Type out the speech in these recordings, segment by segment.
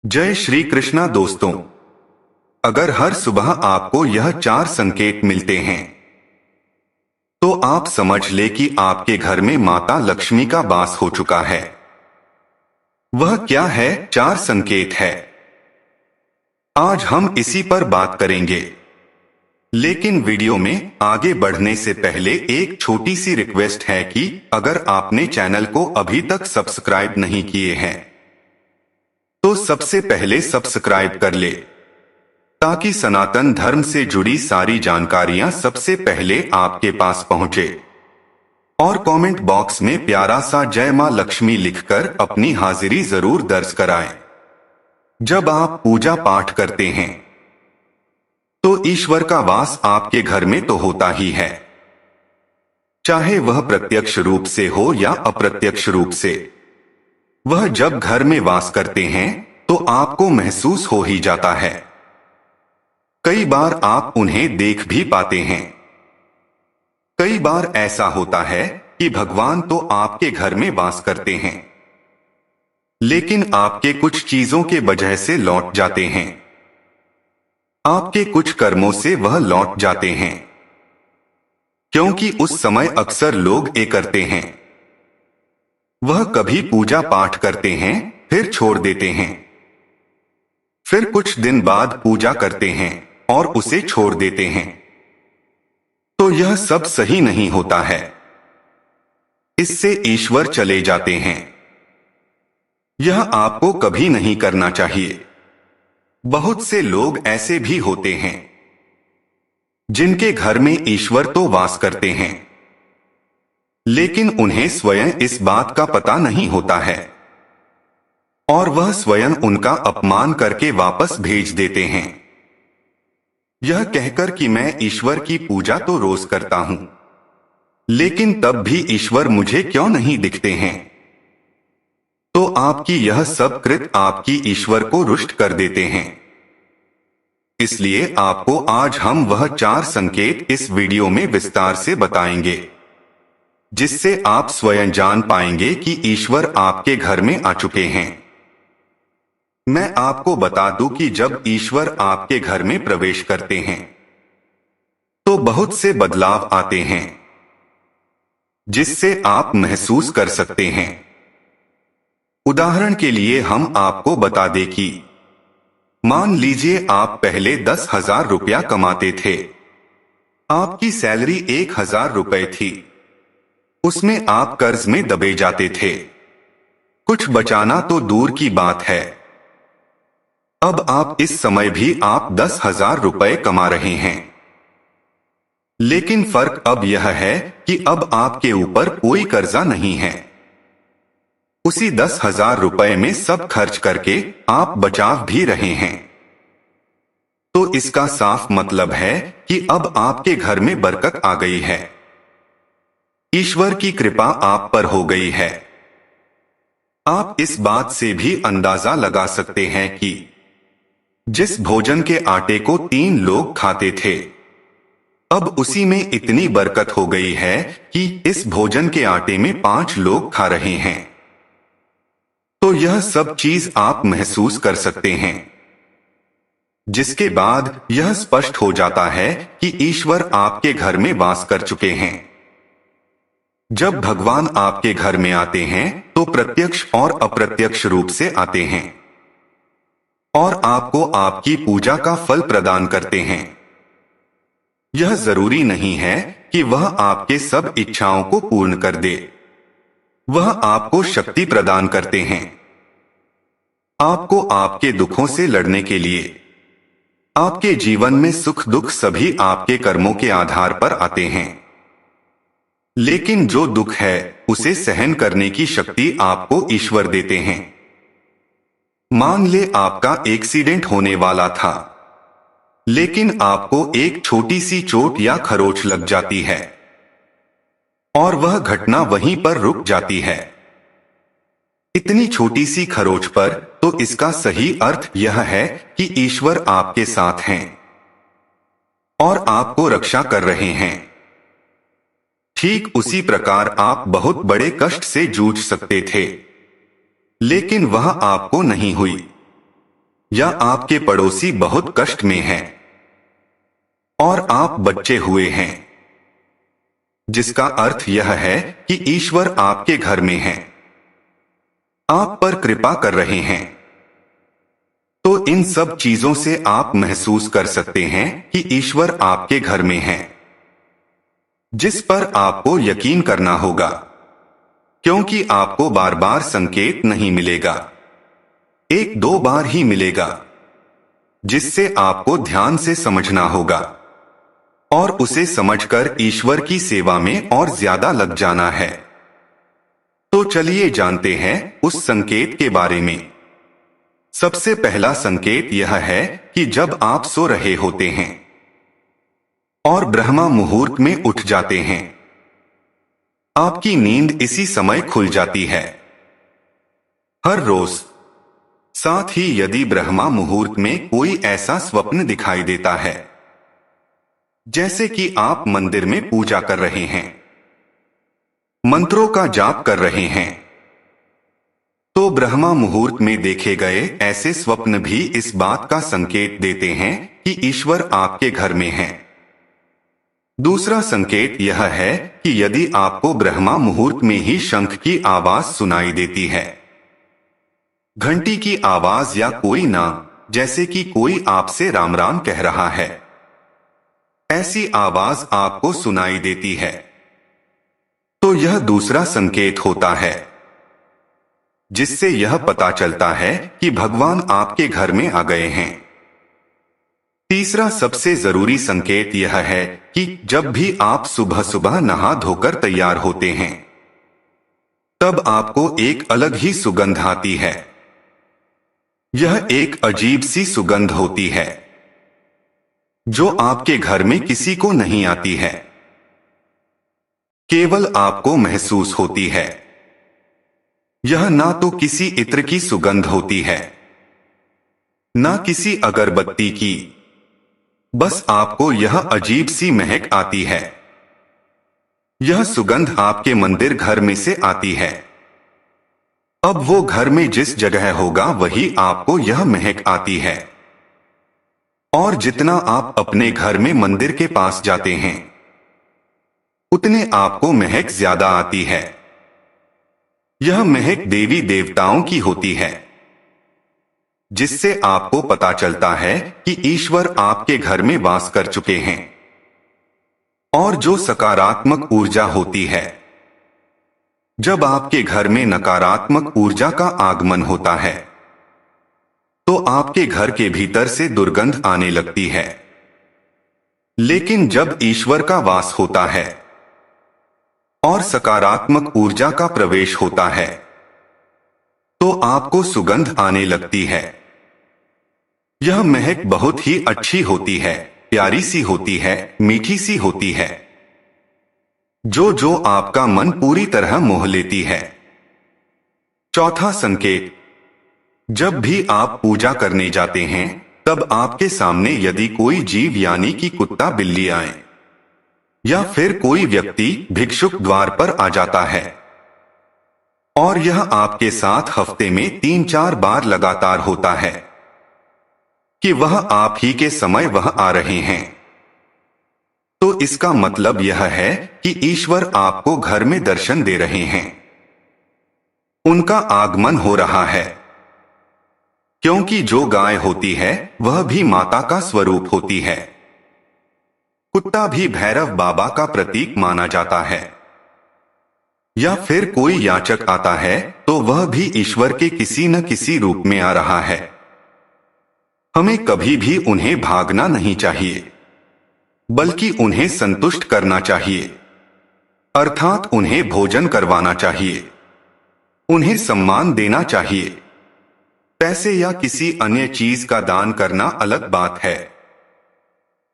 जय श्री कृष्णा दोस्तों। अगर हर सुबह आपको यह 4 संकेत मिलते हैं तो आप समझ ले कि आपके घर में माता लक्ष्मी का वास हो चुका है। वह क्या है? 4 संकेत है। आज हम इसी पर बात करेंगे, लेकिन वीडियो में आगे बढ़ने से पहले एक छोटी सी रिक्वेस्ट है कि अगर आपने चैनल को अभी तक सब्सक्राइब नहीं किए हैं तो सबसे पहले सब्सक्राइब कर ले, ताकि सनातन धर्म से जुड़ी सारी जानकारियां सबसे पहले आपके पास पहुंचे। और कमेंट बॉक्स में प्यारा सा जय मां लक्ष्मी लिखकर अपनी हाजिरी जरूर दर्ज कराएं। जब आप पूजा पाठ करते हैं तो ईश्वर का वास आपके घर में तो होता ही है, चाहे वह प्रत्यक्ष रूप से हो या अप्रत्यक्ष रूप से। वह जब घर में वास करते हैं तो आपको महसूस हो ही जाता है। कई बार आप उन्हें देख भी पाते हैं। कई बार ऐसा होता है कि भगवान तो आपके घर में वास करते हैं, लेकिन आपके कुछ चीजों के वजह से लौट जाते हैं। आपके कुछ कर्मों से वह लौट जाते हैं, क्योंकि उस समय अक्सर लोग ये करते हैं। वह कभी पूजा पाठ करते हैं, फिर छोड़ देते हैं, फिर कुछ दिन बाद पूजा करते हैं और उसे छोड़ देते हैं। तो यह सब सही नहीं होता है। इससे ईश्वर चले जाते हैं। यह आपको कभी नहीं करना चाहिए। बहुत से लोग ऐसे भी होते हैं जिनके घर में ईश्वर तो वास करते हैं, लेकिन उन्हें स्वयं इस बात का पता नहीं होता है और वह स्वयं उनका अपमान करके वापस भेज देते हैं, यह कहकर कि मैं ईश्वर की पूजा तो रोज करता हूं, लेकिन तब भी ईश्वर मुझे क्यों नहीं दिखते हैं। तो आपकी यह सब कृत आपकी ईश्वर को रुष्ट कर देते हैं। इसलिए आपको आज हम वह 4 संकेत इस वीडियो में विस्तार से बताएंगे, जिससे आप स्वयं जान पाएंगे कि ईश्वर आपके घर में आ चुके हैं। मैं आपको बता दूं कि जब ईश्वर आपके घर में प्रवेश करते हैं तो बहुत से बदलाव आते हैं, जिससे आप महसूस कर सकते हैं। उदाहरण के लिए हम आपको बता दें कि मान लीजिए आप पहले 10,000 रुपया कमाते थे। आपकी सैलरी 1,000 रुपए थी। उसमें आप कर्ज में दबे जाते थे। कुछ बचाना तो दूर की बात है। अब आप इस समय भी आप 10,000 रुपए कमा रहे हैं, लेकिन फर्क अब यह है कि अब आपके ऊपर कोई कर्जा नहीं है। उसी 10,000 रुपए में सब खर्च करके आप बचाव भी रहे हैं। तो इसका साफ मतलब है कि अब आपके घर में बरकत आ गई है। ईश्वर की कृपा आप पर हो गई है। आप इस बात से भी अंदाजा लगा सकते हैं कि जिस भोजन के आटे को 3 लोग खाते थे, अब उसी में इतनी बरकत हो गई है कि इस भोजन के आटे में 5 लोग खा रहे हैं। तो यह सब चीज आप महसूस कर सकते हैं, जिसके बाद यह स्पष्ट हो जाता है कि ईश्वर आपके घर में वास कर चुके हैं। जब भगवान आपके घर में आते हैं तो प्रत्यक्ष और अप्रत्यक्ष रूप से आते हैं और आपको आपकी पूजा का फल प्रदान करते हैं। यह जरूरी नहीं है कि वह आपके सब इच्छाओं को पूर्ण कर दे। वह आपको शक्ति प्रदान करते हैं, आपको आपके दुखों से लड़ने के लिए। आपके जीवन में सुख दुख सभी आपके कर्मों के आधार पर आते हैं, लेकिन जो दुख है उसे सहन करने की शक्ति आपको ईश्वर देते हैं। मान ले आपका एक्सीडेंट होने वाला था, लेकिन आपको एक छोटी सी चोट या खरोंच लग जाती है और वह घटना वहीं पर रुक जाती है। इतनी छोटी सी खरोंच पर तो इसका सही अर्थ यह है कि ईश्वर आपके साथ हैं और आपको रक्षा कर रहे हैं। ठीक उसी प्रकार आप बहुत बड़े कष्ट से जूझ सकते थे, लेकिन वह आपको नहीं हुई। या आपके पड़ोसी बहुत कष्ट में हैं और आप बच्चे हुए हैं, जिसका अर्थ यह है कि ईश्वर आपके घर में है, आप पर कृपा कर रहे हैं, तो इन सब चीजों से आप महसूस कर सकते हैं कि ईश्वर आपके घर में है, जिस पर आपको यकीन करना होगा, क्योंकि आपको बार बार संकेत नहीं मिलेगा, एक दो बार ही मिलेगा, जिससे आपको ध्यान से समझना होगा और उसे समझकर ईश्वर की सेवा में और ज्यादा लग जाना है। तो चलिए जानते हैं उस संकेत के बारे में। सबसे पहला संकेत यह है कि जब आप सो रहे होते हैं और ब्रह्मा मुहूर्त में उठ जाते हैं, आपकी नींद इसी समय खुल जाती है, हर रोज। साथ ही यदि ब्रह्मा मुहूर्त में कोई ऐसा स्वप्न दिखाई देता है, जैसे कि आप मंदिर में पूजा कर रहे हैं, मंत्रों का जाप कर रहे हैं, तो ब्रह्मा मुहूर्त में देखे गए ऐसे स्वप्न भी इस बात का संकेत देते हैं कि ईश्वर आपके घर में है। दूसरा संकेत यह है कि यदि आपको ब्रह्मा मुहूर्त में ही शंख की आवाज सुनाई देती है, घंटी की आवाज या कोई नाम, जैसे कि कोई आपसे राम राम कह रहा है, ऐसी आवाज आपको सुनाई देती है, तो यह दूसरा संकेत होता है, जिससे यह पता चलता है कि भगवान आपके घर में आ गए हैं। तीसरा सबसे जरूरी संकेत यह है कि जब भी आप सुबह सुबह नहा धोकर तैयार होते हैं, तब आपको एक अलग ही सुगंध आती है। यह एक अजीब सी सुगंध होती है, जो आपके घर में किसी को नहीं आती है, केवल आपको महसूस होती है। यह ना तो किसी इत्र की सुगंध होती है, ना किसी अगरबत्ती की, बस आपको यह अजीब सी महक आती है। यह सुगंध आपके मंदिर घर में से आती है। अब वो घर में जिस जगह होगा वही आपको यह महक आती है, और जितना आप अपने घर में मंदिर के पास जाते हैं, उतने आपको महक ज्यादा आती है। यह महक देवी देवताओं की होती है, जिससे आपको पता चलता है कि ईश्वर आपके घर में वास कर चुके हैं। और जो सकारात्मक ऊर्जा होती है, जब आपके घर में नकारात्मक ऊर्जा का आगमन होता है, तो आपके घर के भीतर से दुर्गंध आने लगती है। लेकिन जब ईश्वर का वास होता है और सकारात्मक ऊर्जा का प्रवेश होता है, तो आपको सुगंध आने लगती है। यह महक बहुत ही अच्छी होती है, प्यारी सी होती है, मीठी सी होती है, जो आपका मन पूरी तरह मोह लेती है। चौथा संकेत, जब भी आप पूजा करने जाते हैं, तब आपके सामने यदि कोई जीव यानी कि कुत्ता बिल्ली आए या फिर कोई व्यक्ति भिक्षुक द्वार पर आ जाता है और यह आपके साथ हफ्ते में 3-4 बार लगातार होता है कि वह आप ही के समय वह आ रहे हैं, तो इसका मतलब यह है कि ईश्वर आपको घर में दर्शन दे रहे हैं, उनका आगमन हो रहा है। क्योंकि जो गाय होती है वह भी माता का स्वरूप होती है। कुत्ता भी भैरव बाबा का प्रतीक माना जाता है। या फिर कोई याचक आता है तो वह भी ईश्वर के किसी न किसी रूप में आ रहा है। हमें कभी भी उन्हें भागना नहीं चाहिए, बल्कि उन्हें संतुष्ट करना चाहिए, अर्थात उन्हें भोजन करवाना चाहिए, उन्हें सम्मान देना चाहिए। पैसे या किसी अन्य चीज का दान करना अलग बात है,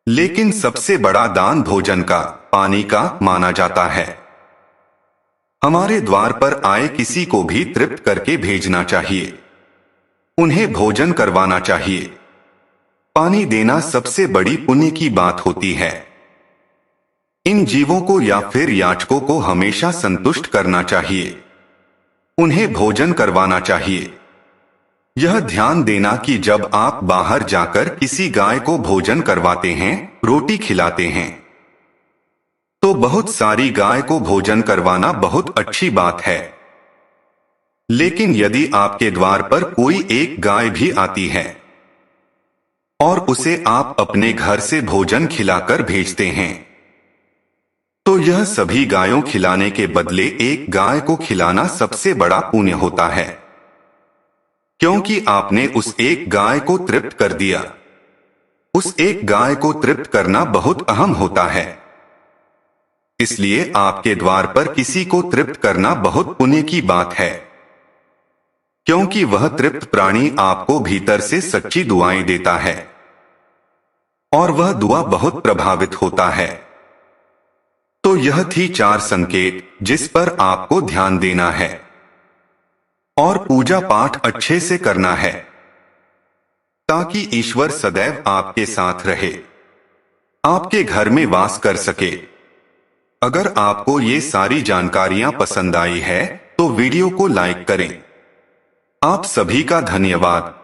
लेकिन सबसे बड़ा दान भोजन का, पानी का माना जाता है। हमारे द्वार पर आए किसी को भी तृप्त करके भेजना चाहिए, उन्हें भोजन करवाना चाहिए। पानी देना सबसे बड़ी पुण्य की बात होती है। इन जीवों को या फिर याचकों को हमेशा संतुष्ट करना चाहिए, उन्हें भोजन करवाना चाहिए। यह ध्यान देना कि जब आप बाहर जाकर किसी गाय को भोजन करवाते हैं, रोटी खिलाते हैं, तो बहुत सारी गाय को भोजन करवाना बहुत अच्छी बात है। लेकिन यदि आपके द्वार पर कोई एक गाय भी आती है और उसे आप अपने घर से भोजन खिलाकर भेजते हैं, तो यह सभी गायों खिलाने के बदले एक गाय को खिलाना सबसे बड़ा पुण्य होता है, क्योंकि आपने उस एक गाय को तृप्त कर दिया। उस एक गाय को तृप्त करना बहुत अहम होता है। इसलिए आपके द्वार पर किसी को तृप्त करना बहुत पुण्य की बात है, क्योंकि वह तृप्त प्राणी आपको भीतर से सच्ची दुआएं देता है और वह दुआ बहुत प्रभावित होता है। तो यह थी 4 संकेत जिस पर आपको ध्यान देना है और पूजा पाठ अच्छे से करना है, ताकि ईश्वर सदैव आपके साथ रहे, आपके घर में वास कर सके। अगर आपको ये सारी जानकारियां पसंद आई है तो वीडियो को लाइक करें। आप सभी का धन्यवाद।